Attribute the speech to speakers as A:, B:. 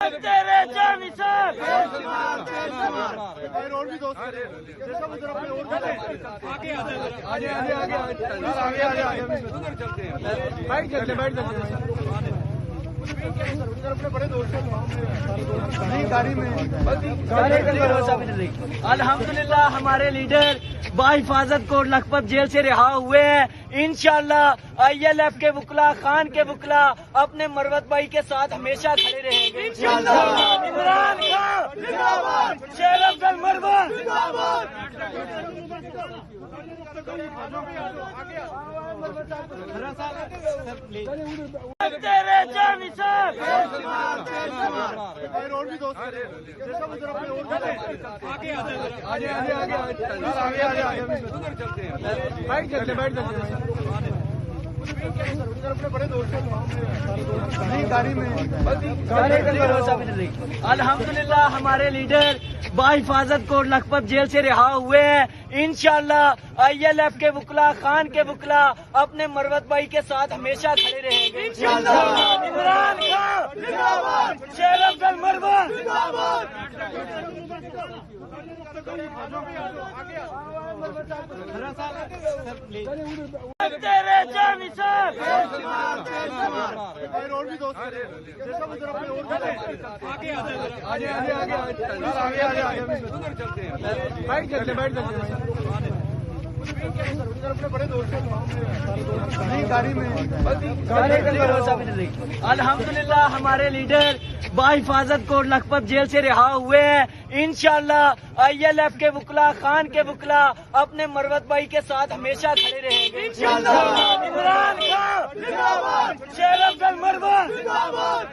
A: तेरे जानी साहब
B: और भी दोस्त बैठ अपने बड़े दोस्तों नहीं गाड़ी में
A: अल्हम्दुलिल्लाह हमारे लीडर बाहिफाजत कोट लखपत जेल से रिहा हुए हैं। इंशाअल्लाह ILF के वकला खान के वकला अपने मरवत भाई के साथ हमेशा खड़े रहेंगे इंशाअल्लाह। इमरान खान जिंदाबाद, शेर अफजल मरवत जिंदाबाद। तेरे जानी साहब
B: और भी दोस्त अपने बड़े दोस्तों नहीं गाड़ी में
A: अल्हम्दुलिल्लाह हमारे लीडर बाहिफाजत कोट लखपत जेल से रिहा हुए हैं। इंशाअल्लाह ILF के वकला खान के वकला अपने मरवत भाई के साथ हमेशा खड़े रहेंगे इंशाअल्लाह। इमरान खान जिंदाबाद, शेर अफजल मरवत जिंदाबाद। तेरे जानी साहब
B: और भी दोस्त अपने बड़े दोस्तों नहीं गाड़ी में
A: अल्हम्दुलिल्लाह हमारे लीडर बाहिफाजत कोट लखपत जेल से रिहा हुए हैं। इंशाअल्लाह ILF के वकला खान के वकला अपने मरवत भाई के साथ हमेशा खड़े रहेंगे इंशाअल्लाह। इमरान खान जिंदाबाद, शेर अफजल मरवत जिंदाबाद।